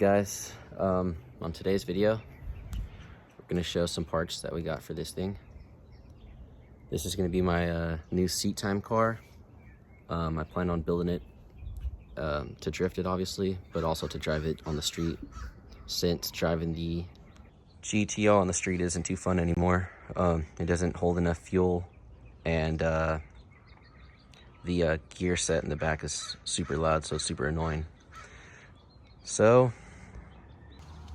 guys, on today's video we're going to show some parts that we got for this thing. This is going to be my new seat time car. I plan on building it to drift it obviously, but also to drive it on the street, since driving the GTO on the street isn't too fun anymore. It doesn't hold enough fuel, and the gear set in the back is super loud, so it's super annoying. So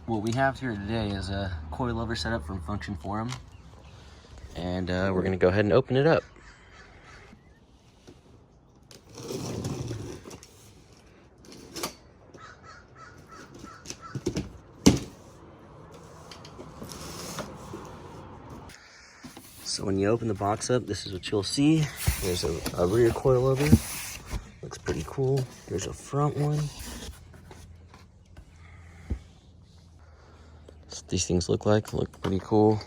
what we have here today is a coilover setup from Function Forum, and we're gonna go ahead and open it up. So when you open the box up, this is what you'll see. There's a rear coilover, looks pretty cool. There's a front one. That's what these things look pretty cool.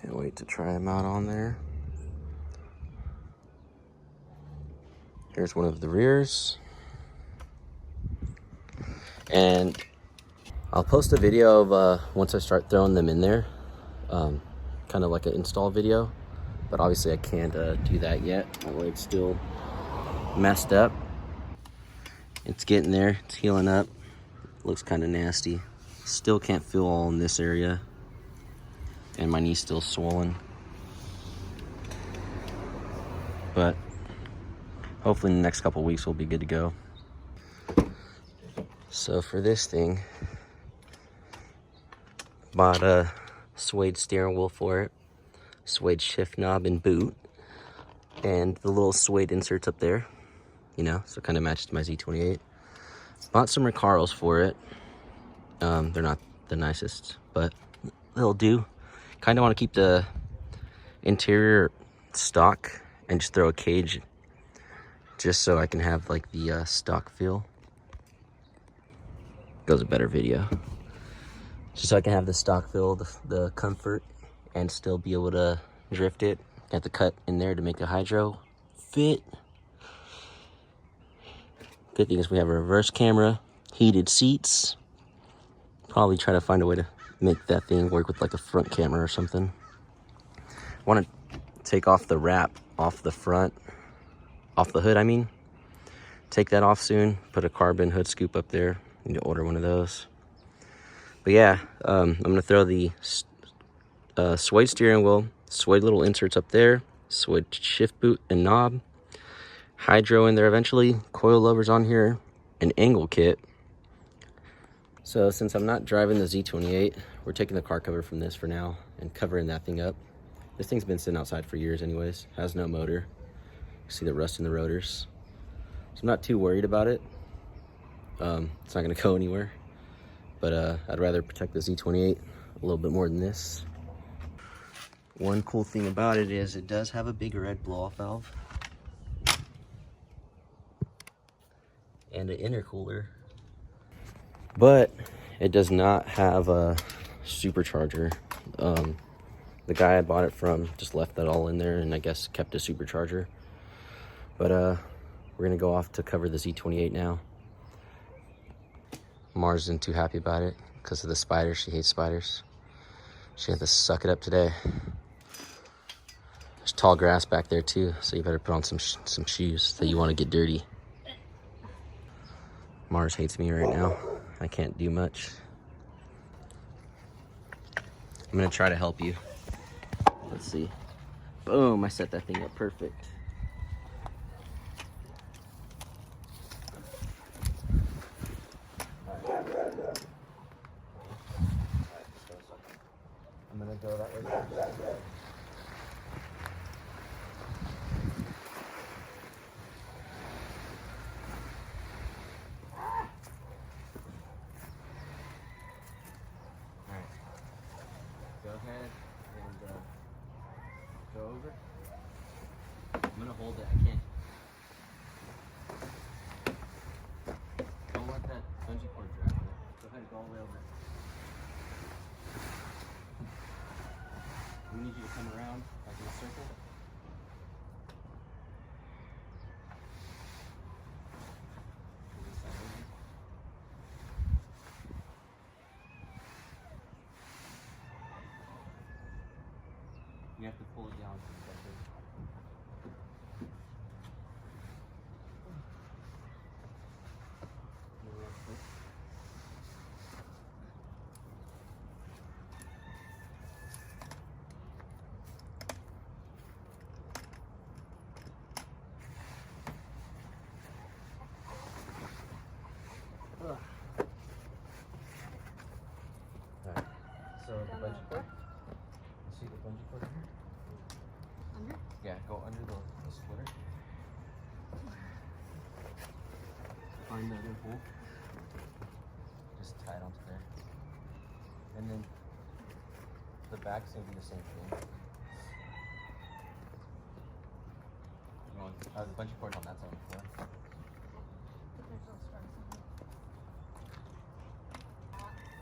Can't wait to try them out on there. Here's one of the rears. And I'll post a video of once I start throwing them in there, kind of like an install video, but obviously I can't do that yet. It's still messed up. It's getting there, it's healing up. Looks kind of nasty. Still can't feel all in this area, and my knee's still swollen. But hopefully in the next couple weeks we'll be good to go. So for this thing, bought a suede steering wheel for it, suede shift knob and boot, and the little suede inserts up there, you know, so it kind of matches my Z28. Bought some Recaros for it. They're not the nicest, but they'll do. Kind of want to keep the interior stock and just throw a cage just so I can have like the stock feel. Goes a better video. Just so I can have the stock feel, the comfort, and still be able to drift it. Got the cut in there to make a hydro fit. Good thing is we have a reverse camera, heated seats. Probably try to find a way to make that thing work with like a front camera or something. Want to take off the wrap off the front, off the hood I mean. Take that off soon, put a carbon hood scoop up there. Need to order one of those. But yeah, I'm gonna throw the suede steering wheel, suede little inserts up there, suede shift boot and knob, hydro in there eventually, coilovers on here, an angle kit. So since I'm not driving the Z28, we're taking the car cover from this for now and covering that thing up. This thing's been sitting outside for years anyways, has no motor. You see the rust in the rotors. So I'm not too worried about it. It's not gonna go anywhere, but I'd rather protect the Z28 a little bit more than this. One cool thing about it is it does have a big red blow-off valve and an intercooler, but it does not have a supercharger. The guy I bought it from just left that all in there and I guess kept a supercharger. But we're gonna go off to cover the Z28 now. Mars isn't too happy about it because of the spiders. She hates spiders. She had to suck it up today. There's tall grass back there too, so you better put on some shoes that you want to get dirty. Mars hates me right now. I can't do much. I'm gonna try to help you. Let's see. Boom, I set that thing up perfect. I'm gonna go that way. Alright. Go ahead and go over. I'm gonna hold it. I can't. Don't let that bungee cord drag you. Go ahead and go all the way over. We need you to come around like in a circle. You have to pull it down. Alright, so the bungee cord. You see the bungee cord here? Under? Yeah, go under the splitter. Find the other hole. Just tie it onto there. And then the back's gonna be the same thing. The bungee cord on that side of the floor.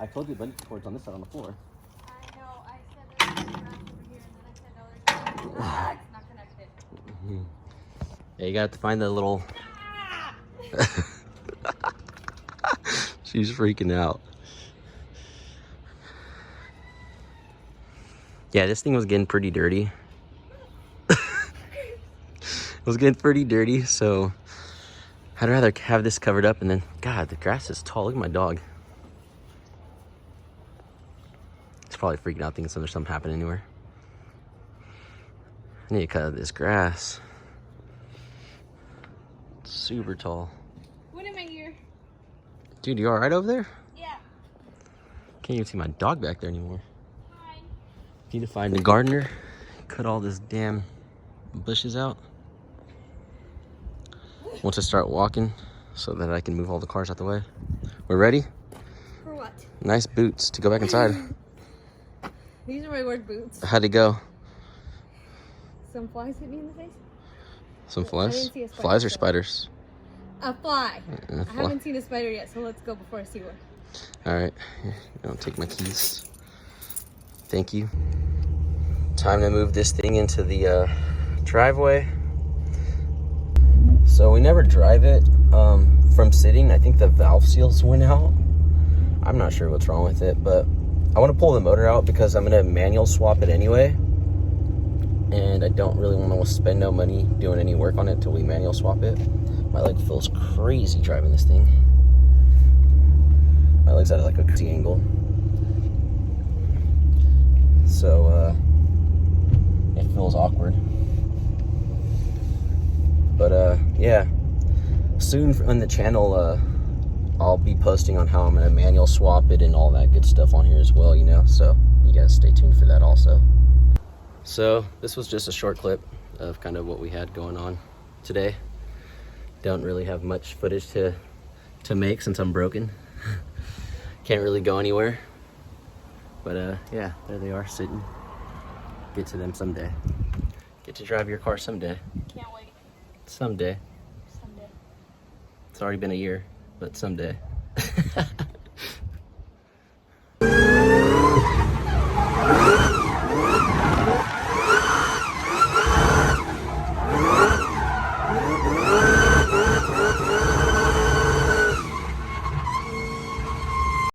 I told you the bungee cord's on this side on the floor. I know, I said there's a grass over here, and then I said no, there's not. It's not connected. Yeah, you got to find the little... She's freaking out. Yeah, this thing was getting pretty dirty. It was getting pretty dirty, so I'd rather have this covered up and then... God, the grass is tall. Look at my dog. It's probably freaking out thinking there's something happening anywhere. I need to cut this grass. It's super tall. What in my ear? Dude, you alright over there? Yeah. Can't even see my dog back there anymore. Fine. Need to find the gardener. Cut all this damn bushes out. Want to start walking so that I can move all the cars out the way. We're ready? For what? Nice boots to go back inside. These are my work boots. How'd it go? Some flies hit me in the face. Some I flies? didn't see a spider, Flies or so- spiders? A fly. A I fly. haven't seen a spider yet, so let's go before I see one. Alright, I'll take my keys. Thank you. Time to move this thing into the driveway. So we never drive it from sitting. I think the valve seals went out. I'm not sure what's wrong with it, but I want to pull the motor out because I'm going to manual swap it anyway. And I don't really want to spend no money doing any work on it until we manual swap it. My leg feels crazy driving this thing. My leg's at like a crazy angle. So it feels awkward. But yeah, soon on the channel I'll be posting on how I'm gonna manual swap it and all that good stuff on here as well, you know, so you guys stay tuned for that also. So this was just a short clip of kind of what we had going on today. Don't really have much footage to make since I'm broken. Can't really go anywhere. But yeah, there they are sitting. Get to them someday. Get to drive your car someday. Can't wait. Someday. Someday. It's already been a year, but someday.